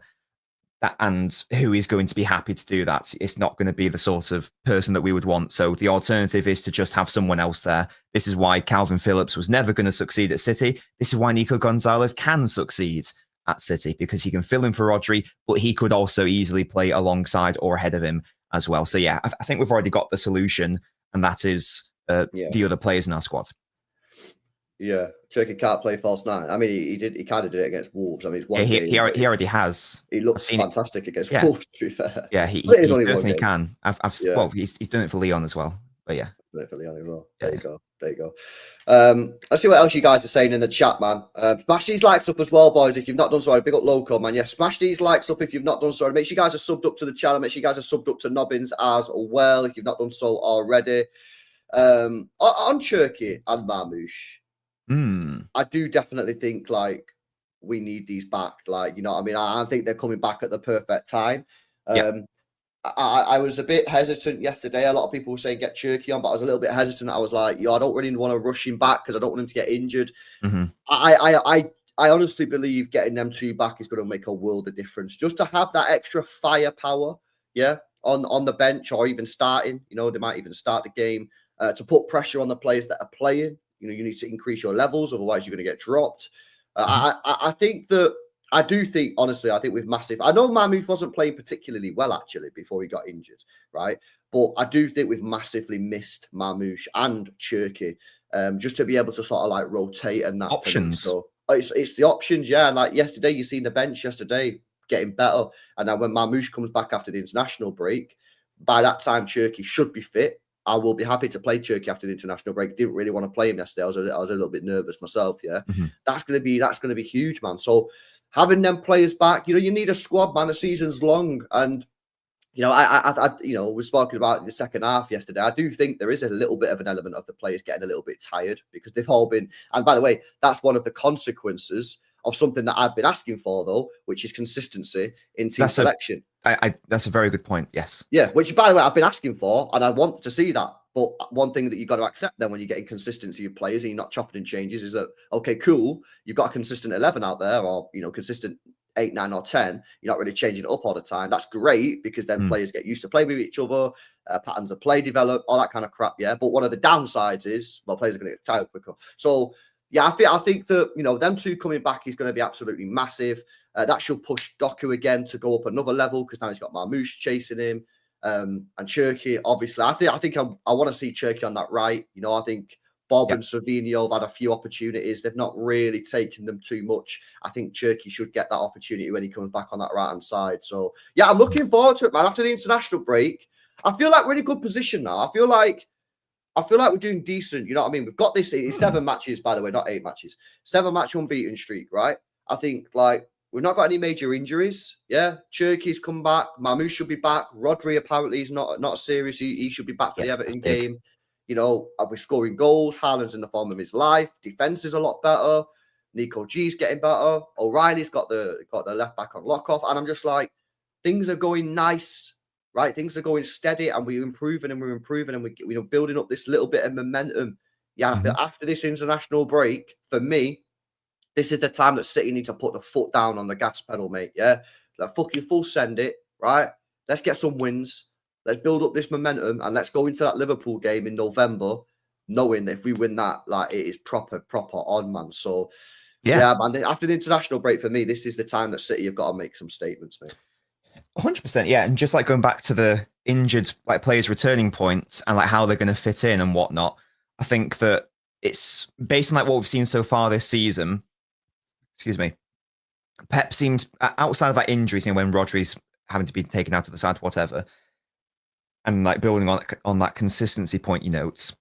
And who is going to be happy to do that? It's not going to be the sort of person that we would want. So the alternative is to just have someone else there. This is why Calvin Phillips was never going to succeed at City. This is why Nico Gonzalez can succeed at City, because he can fill in for Rodri, but he could also easily play alongside or ahead of him as well. So I think we've already got the solution, and that is the other players in our squad. Yeah, Turkey can't play false 9. I mean, he kind of did it against Wolves. I mean, it's one game, he already has. He looks fantastic against Wolves, to be fair. Yeah, he certainly can. Well, he's done it for Leon as well. But yeah. Done it for Leon as well. There you go. Let's see what else you guys are saying in the chat, man. Smash these likes up as well, boys, if you've not done so. Big up Loco, man. Yeah, smash these likes up if you've not done so. Make sure you guys are subbed up to the channel. Make sure you guys are subbed up to Nobbins as well if you've not done so already. On Cherki and Marmouche, I do definitely think like we need these back. Like, you know what I mean? I think they're coming back at the perfect time. I was a bit hesitant yesterday. A lot of people were saying get Cherki on, but I was a little bit hesitant. I was like, I don't really want to rush him back because I don't want him to get injured. I honestly believe getting them two back is going to make a world of difference. Just to have that extra firepower, on the bench or even starting. You know, they might even start the game to put pressure on the players that are playing. You know, you need to increase your levels, otherwise you're going to get dropped. I think that I do think, honestly, I think with massive. I know Mahmoud wasn't playing particularly well actually before he got injured, right? But I do think we've massively missed Marmoush and Cherky just to be able to sort of like rotate and that. Options. So it's the options, yeah. Like yesterday, you seen the bench yesterday getting better, and now when Marmoush comes back after the international break, by that time Cherky should be fit. I will be happy to play Cherky after the international break. Didn't really want to play him yesterday. I was a little bit nervous myself. Yeah, that's gonna be huge, man. So having them players back, you know, you need a squad, man. The season's long, and you know, I you know, we spoke about the second half yesterday. I do think there is a little bit of an element of the players getting a little bit tired because they've all been. And by the way, that's one of the consequences of something that I've been asking for, though, which is consistency in team selection. That's a very good point. Yes. Yeah, which by the way, I've been asking for, and I want to see that. But one thing that you've got to accept then when you're getting consistency of players and you're not chopping and changes is that, okay, cool, you've got a consistent 11 out there, or, you know, consistent 8, 9, or 10. You're not really changing it up all the time. That's great because then players get used to play with each other, patterns of play develop, all that kind of crap. Yeah. But one of the downsides is, well, players are going to get tired quicker. So, yeah, I think that, you know, them two coming back is going to be absolutely massive. That should push Doku again to go up another level because now he's got Marmoush chasing him. And Cherky, obviously, I think I want to see Cherky on that right. You know, I think Bob and Savinho have had a few opportunities. They've not really taken them too much. I think Cherky should get that opportunity when he comes back on that right-hand side. So, yeah, I'm looking forward to it, man. After the international break, I feel like we're in a good position now. I feel like we're doing decent. You know what I mean? We've got this. It's 7 matches, by the way, not 8 matches. 7-match unbeaten streak, right? I think, like, we've not got any major injuries. Yeah, Cherky's come back. Marmoush should be back. Rodri apparently is not serious. He should be back for the Everton game. You know, we're scoring goals. Haaland's in the form of his life. Defense is a lot better. Nico G's getting better. O'Reilly's got the left back on lock off, and I'm just like, things are going nice, right? Things are going steady, and we're improving, and we're building up this little bit of momentum. Yeah, I feel after this international break, for me, this is the time that City need to put the foot down on the gas pedal, mate. Yeah, like fucking full send it, right? Let's get some wins. Let's build up this momentum and let's go into that Liverpool game in November, knowing that if we win that, like it is proper on, man. So, yeah, man. After the international break, for me, this is the time that City have got to make some statements, mate. 100%, yeah. And just like going back to the injured like players' returning points and like how they're going to fit in and whatnot, I think that it's based on like what we've seen so far this season. Excuse me. Pep seems outside of that injuries, you know, when Rodri's having to be taken out of the side, whatever. And like building on that consistency point you note,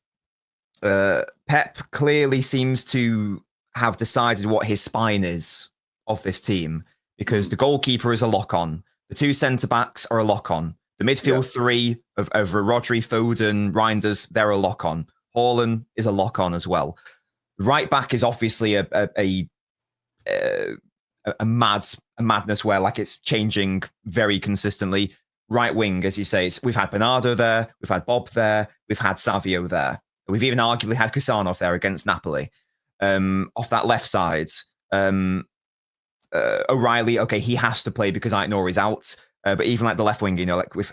Pep clearly seems to have decided what his spine is of this team because the goalkeeper is a lock-on. The 2 centre-backs are a lock-on. The midfield 3 of Rodri, Foden, Reinders, they're a lock-on. Haaland is a lock-on as well. Right back is obviously a madness where like it's changing very consistently. Right wing, as you say, we've had Bernardo there, we've had Bob there, we've had Savio there. We've even arguably had Kusanov there against Napoli. Off that left side, O'Reilly, okay, he has to play because Aït-Nour is out. But even like the left wing, you know, like we've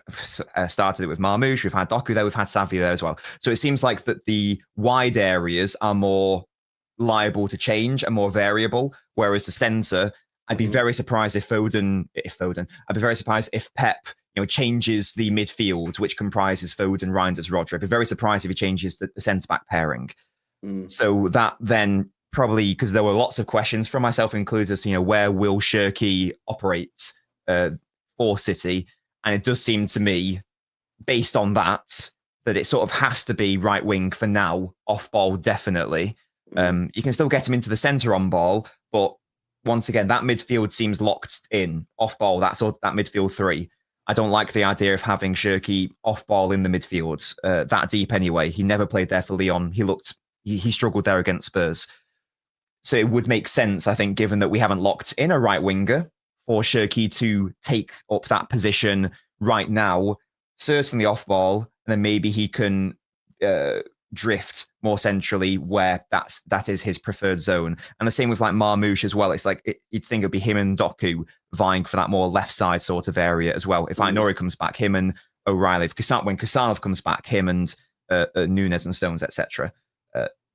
started it with Marmoush, we've had Doku there, we've had Savio there as well. So it seems like that the wide areas are more liable to change and more variable, whereas the centre, I'd be very surprised if I'd be very surprised if Pep, you know, changes the midfield, which comprises Foden, Reinders, Rodri. I'd be very surprised if he changes the centre-back pairing. So that then probably, because there were lots of questions from myself included, as you know, where will Cherky operate for City? And it does seem to me, based on that it sort of has to be right wing for now, off ball definitely. You can still get him into the centre on ball, but once again, that midfield seems locked in. Off ball, that midfield 3. I don't like the idea of having Cherky off ball in the midfield that deep anyway. He never played there for Lyon. He struggled there against Spurs. So it would make sense, I think, given that we haven't locked in a right winger, for Cherky to take up that position right now, certainly off ball, and then maybe he can drift more centrally where that is his preferred zone. And the same with like Marmoush as well. It's like you'd think it'd be him and Doku vying for that more left side sort of area as well. If Aït-Nour comes back, him and O'Reilly. When Kassanov comes back, him and Nunes and Stones, etc.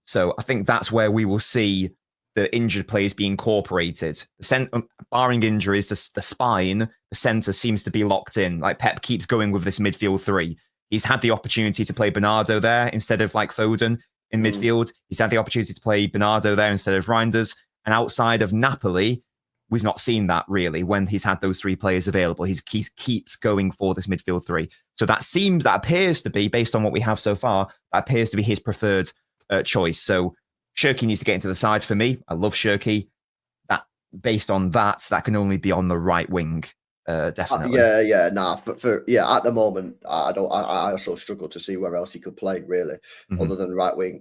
So I think that's where we will see the injured players be incorporated. Barring injuries, the spine, the centre seems to be locked in. Like Pep keeps going with this midfield three. He's had the opportunity to play Bernardo there instead of like Foden in midfield. He's had the opportunity to play Bernardo there instead of Reinders. And outside of Napoli, we've not seen that really when he's had those three players available. He keeps going for this midfield three. So that appears to be, based on what we have so far, that appears to be his preferred choice. So Shirky needs to get into the side for me. I love Shirky. That based on that can only be on the right wing, definitely. But at the moment, I also struggle to see where else he could play really, other than right wing.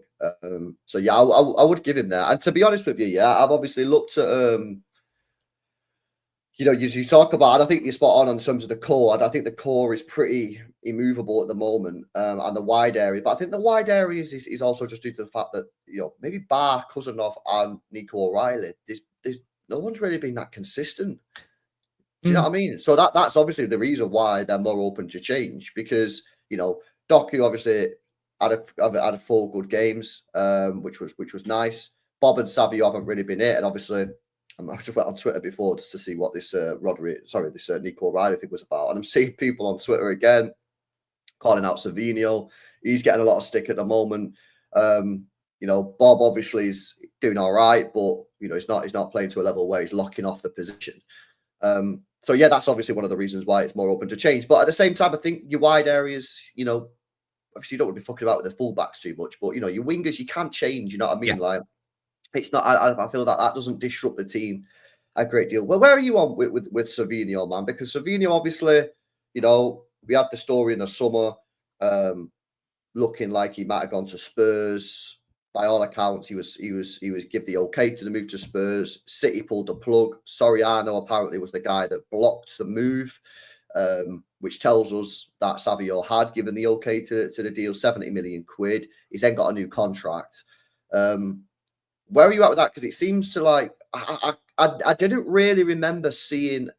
So yeah, I would give him that. And to be honest with you, I've obviously looked at you talk about, I think you're spot on in terms of the core. And I think the core is pretty immovable at the moment, and the wide area. But I think the wide areas is also just due to the fact that, maybe bar Cousinov and Nico O'Reilly, there's no one's really been that consistent. Do you know what I mean? So that's obviously the reason why they're more open to change, because, Doku obviously had a 4 good games, which was nice. Bob and Savio haven't really been it, and obviously I just went on Twitter before just to see what this Nico O'Reilly thing was about. And I'm seeing people on Twitter again calling out Savinho. He's getting a lot of stick at the moment. Bob obviously is doing all right, but he's not playing to a level where he's locking off the position. So yeah, that's obviously one of the reasons why it's more open to change. But at the same time, I think your wide areas, obviously you don't want to be fucking about with the fullbacks too much, but your wingers you can change. You know what I mean? Yeah. Like, it's not. I feel that doesn't disrupt the team a great deal. Well, where are you on with Savinho, man? Because Savinho, obviously, we had the story in the summer, looking like he might have gone to Spurs. By all accounts, he was give the okay to the move to Spurs. City pulled the plug. Soriano apparently was the guy that blocked the move, which tells us that Savio had given the okay to the deal, 70 million quid. He's then got a new contract. Where are you at with that? Because it seems to like I didn't really remember seeing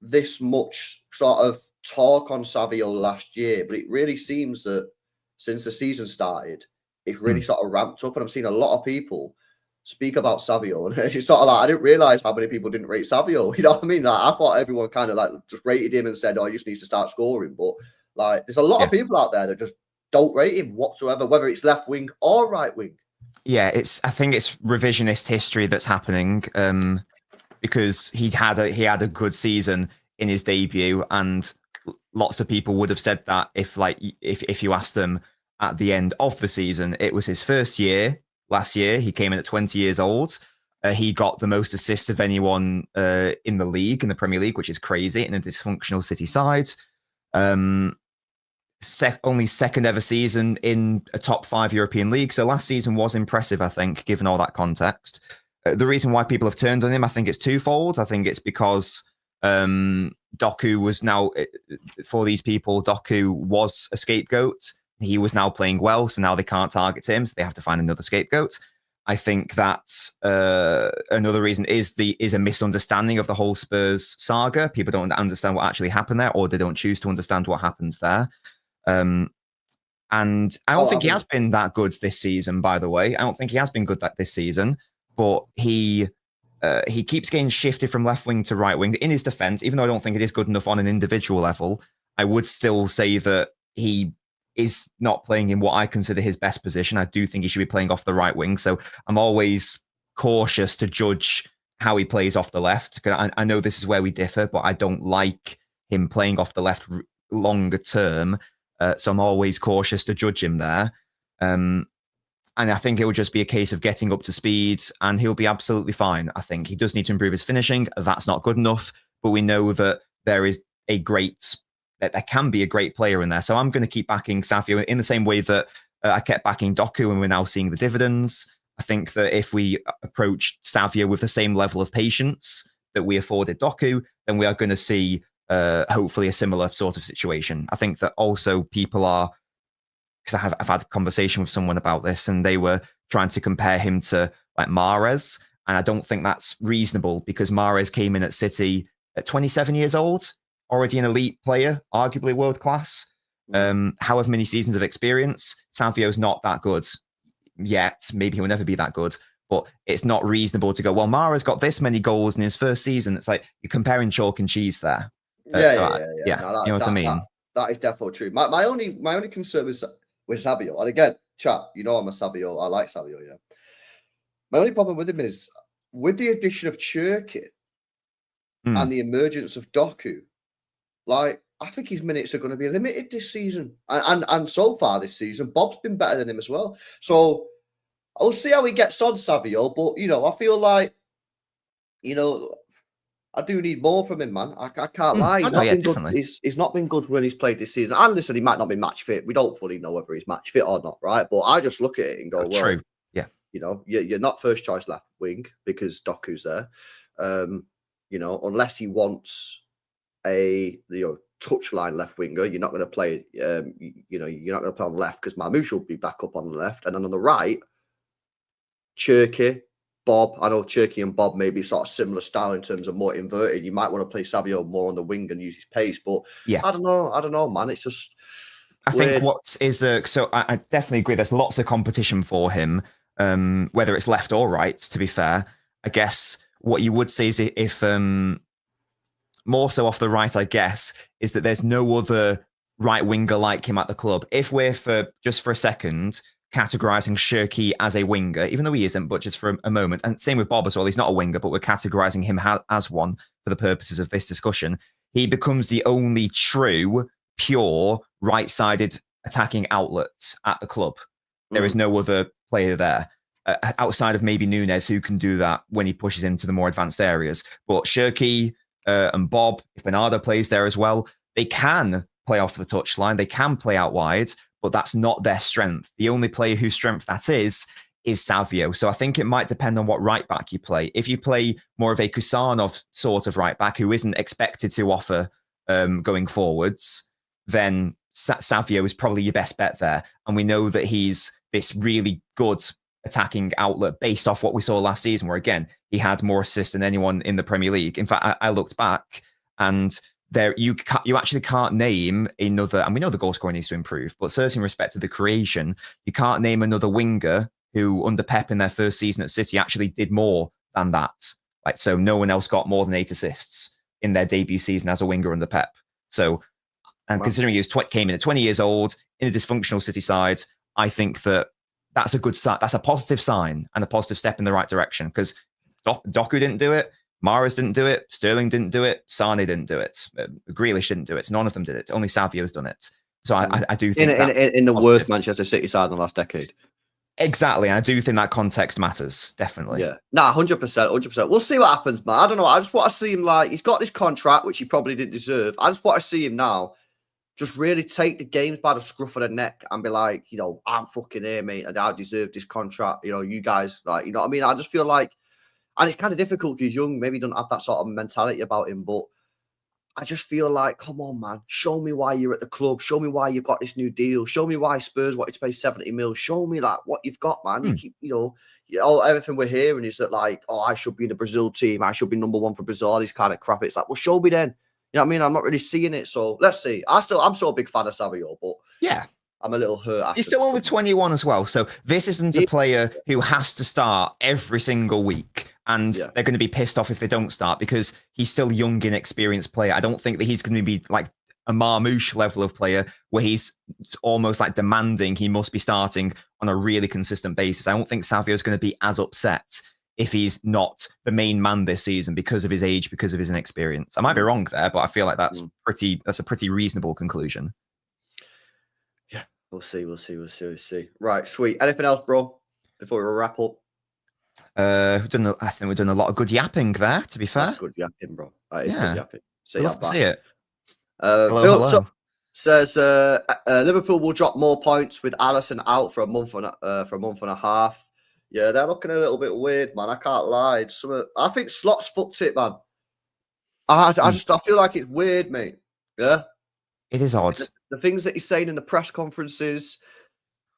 this much sort of talk on Savio last year, but it really seems that since the season started, it's really sort of ramped up, and I'm seeing a lot of people speak about Savio, and it's sort of like I didn't realize how many people didn't rate Savio. You know what I mean? Like, I thought everyone kind of like just rated him and said, "Oh, he just needs to start scoring." But like, there's a lot of people out there that just don't rate him whatsoever, whether it's left wing or right wing. Yeah, I think it's revisionist history that's happening, because he had a good season in his debut, and lots of people would have said that if you asked them at the end of the season. It was his first year last year. He came in at 20 years old. He got the most assists of anyone in the league, in the Premier League, which is crazy in a dysfunctional City side. Only second ever season in a top 5 European league. So last season was impressive, I think, given all that context. The reason why people have turned on him, I think it's twofold. I think it's because Doku was now, for these people, Doku was a scapegoat. He was now playing well, so now they can't target him, so they have to find another scapegoat. I think that another reason is a misunderstanding of the whole Spurs saga. People don't understand what actually happened there, or they don't choose to understand what happens there. And I don't think he has been that good this season, by the way. I don't think he has been good this season, but he keeps getting shifted from left wing to right wing. In his defense, even though I don't think it is good enough on an individual level, I would still say that he is not playing in what I consider his best position. I do think he should be playing off the right wing. So I'm always cautious to judge how he plays off the left. I know this is where we differ, but I don't like him playing off the left longer term. So I'm always cautious to judge him there. And I think it will just be a case of getting up to speed, and he'll be absolutely fine. I think he does need to improve his finishing. That's not good enough, but we know that there can be a great player in there. So I'm going to keep backing Savio in the same way that I kept backing Doku, and we're now seeing the dividends. I think that if we approach Savio with the same level of patience that we afforded Doku, then we are going to see hopefully a similar sort of situation. I think that also people are, because I've had a conversation with someone about this, and they were trying to compare him to like Mahrez, and I don't think that's reasonable, because Mahrez came in at City at 27 years old. already an elite player, arguably world class. However many seasons of experience, Savio's not that good yet. Maybe he'll never be that good. But it's not reasonable to go, well, Mara's got this many goals in his first season. It's like you're comparing chalk and cheese there. Yeah. No, you know what I mean? That is definitely true. My only concern with Savio, and again, chat, you know I'm a Savio. I like Savio, yeah. My only problem with him is with the addition of Cherky and the emergence of Doku, like, I think his minutes are going to be limited this season. And so far this season, Bob's been better than him as well. So I'll see how he gets on, Savio. But, I feel like, I do need more from him, man. I can't lie. He's not been good. He's not been good when he's played this season. And listen, he might not be match fit. We don't fully know whether he's match fit or not, right? But I just look at it and go, well, true. Yeah. You're not first choice left wing because Doku's there. Unless he wants a touchline left winger, you're not going to play. You're not going to play on the left because Marmoush will be back up on the left, and then on the right, Cherky, Bob. I know Cherky and Bob may be sort of similar style in terms of more inverted. You might want to play Savio more on the wing and use his pace, but I don't know, man. It's just. I think what is so I definitely agree. There's lots of competition for him, whether it's left or right. To be fair, I guess what you would say is if more so off the right, I guess, is that there's no other right winger like him at the club. If we're for a second categorizing Cherky as a winger, even though he isn't, but just for a moment, and same with Bob as well. He's not a winger, but we're categorizing him as one for the purposes of this discussion. He becomes the only true, pure, right-sided attacking outlet at the club. There is no other player there outside of maybe Nunes who can do that when he pushes into the more advanced areas. But Cherky and Bob, if Bernardo plays there as well, they can play off the touchline. They can play out wide, but that's not their strength. The only player whose strength that is Savio. So I think it might depend on what right back you play. If you play more of a Kusanov sort of right back who isn't expected to offer going forwards, then Savio is probably your best bet there. And we know that he's this really good attacking outlet based off what we saw last season, where again, he had more assists than anyone in the Premier League. In fact, I looked back and there you actually can't name another, and we know the goal scoring needs to improve, but certainly in respect to the creation, you can't name another winger who under Pep in their first season at City actually did more than that. Like, so no one else got more than 8 assists in their debut season as a winger under Pep. So, and considering he came in at 20 years old in a dysfunctional City side, I think that's a good sign. That's a positive sign and a positive step in the right direction, because Doku didn't do it. Mahrez didn't do it. Sterling didn't do it. Sane didn't do it. Grealish didn't do it. None of them did it. Only Savio's done it. So I do think in the worst Manchester City side in the last decade. Exactly. I do think that context matters. Definitely. Yeah. Nah, 100%. 100%. We'll see what happens, man. I don't know. I just want to see him, like, he's got this contract, which he probably didn't deserve. I just want to see him now just really take the games by the scruff of the neck and be like, I'm fucking here, mate, and I deserve this contract. You guys, like, you know what I mean? I just feel like, and it's kind of difficult because he's young, maybe he doesn't have that sort of mentality about him, but I just feel like, come on, man, show me why you're at the club. Show me why you've got this new deal. Show me why Spurs want you to pay 70 mil. Show me, like, what you've got, man. You keep, everything we're hearing is that, like, I should be in the Brazil team. I should be number one for Brazil, all this kind of crap. It's like, well, show me then. You know what I mean? I'm not really seeing it. So let's see. I'm still a big fan of Savio, but yeah, I'm a little hurt. He's still only 21 as well. So this isn't a player who has to start every single week. And they're going to be pissed off if they don't start, because he's still young, inexperienced player. I don't think that he's going to be like a Marmoush level of player where he's almost like demanding he must be starting on a really consistent basis. I don't think Savio's going to be as upset if he's not the main man this season because of his age, because of his inexperience. I might be wrong there, but I feel like that's a pretty reasonable conclusion. Yeah, we'll see. Right, sweet. Anything else, bro, before we wrap up? I think we've done a lot of good yapping there, to be fair. That's good yapping, bro. That is good yapping. Love to see it. Hello. Says Liverpool will drop more points with Alisson out for a month and a half. Yeah, they're looking a little bit weird, man. I can't lie. I think Slot's fucked it, man. I feel like it's weird, mate. Yeah, it is odd. The things that he's saying in the press conferences,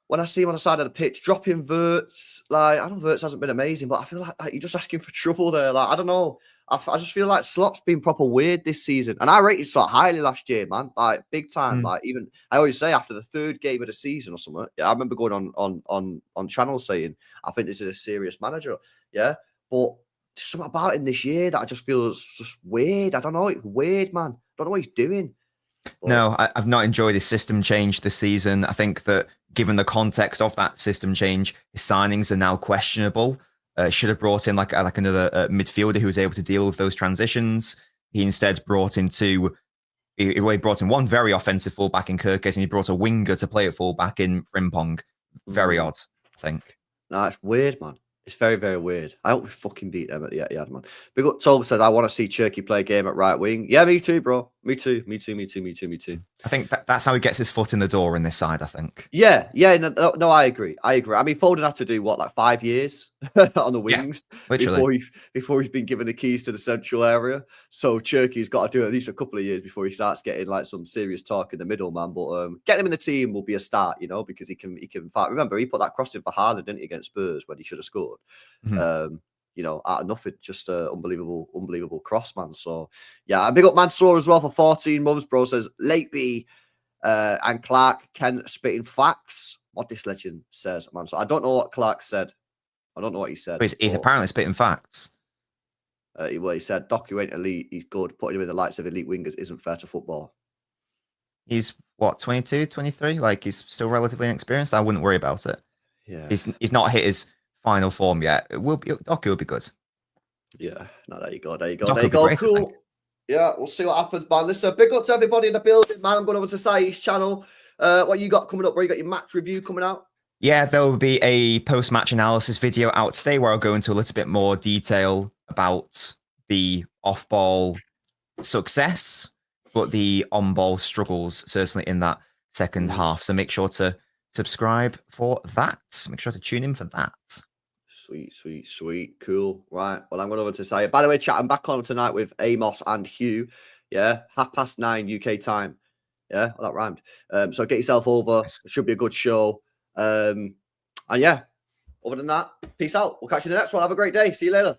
when I see him on the side of the pitch, dropping Verts, like, I know Verts hasn't been amazing, but I feel like you're just asking for trouble there. Like, I don't know. I just feel like Slot's been proper weird this season. And I rated Slot highly last year, man. Like big time. Like even I always say after the 3rd game of the season or something. Yeah, I remember going on channel saying, I think this is a serious manager. Yeah. But there's something about him this year that I just feel is just weird. I don't know. It's weird, man. I don't know what he's doing. But No, I've not enjoyed his system change this season. I think that given the context of that system change, his signings are now questionable. Should have brought in like another midfielder who was able to deal with those transitions. He instead brought in he brought in one very offensive fullback in Kirkes, and he brought a winger to play at fullback in Frimpong. Very odd, I think. No, it's weird, man. It's very, very weird. I hope we fucking beat them at the Etihad, man. Big up Tol says, I want to see Cherky play a game at right wing. Yeah, me too, bro. Me too. I think that's how he gets his foot in the door in this side, I think. Yeah, no, I agree. I mean, Foden had to do what, like 5 years on the wings literally. before he's been given the keys to the central area. So Cherky's got to do at least a couple of years before he starts getting like some serious talk in the middle, man. But getting him in the team will be a start, you know, because he can fight. Remember, he put that cross in for Haaland, didn't he, against Spurs when he should have scored. You know, out of nothing, just unbelievable cross, man. So yeah, and big up Mansour as well for 14 months, bro. Says Lateby and Clark can spitting facts. What this legend says, man. So I don't know what Clark said. I don't know what he said. He's apparently spitting facts. He said, Doc, you ain't elite. He's good. Putting him in the likes of elite wingers isn't fair to football. He's what, 22, 23? Like he's still relatively inexperienced. I wouldn't worry about it. Yeah, he's not hit his final form yet. Docu will be good. Yeah, no, there you go. There you Doc go. great, Cool. Yeah, we'll see what happens, man. Listen, big up to everybody in the building, man. I'm going over to Sai's channel. What you got coming up, bro? You got your match review coming out? Yeah, there will be a post-match analysis video out today where I'll go into a little bit more detail about the off-ball success, but the on-ball struggles, certainly in that second half. So make sure to subscribe for that. Make sure to tune in for that. Sweet. Cool. Right. Well, I'm going over to Sai. By the way, chat, I'm back on tonight with Amos and Hugh. Yeah. 9:30 UK time. Yeah. Well, that rhymed. So get yourself over. Nice. It should be a good show. And yeah, other than that, peace out. We'll catch you in the next one. Have a great day. See you later.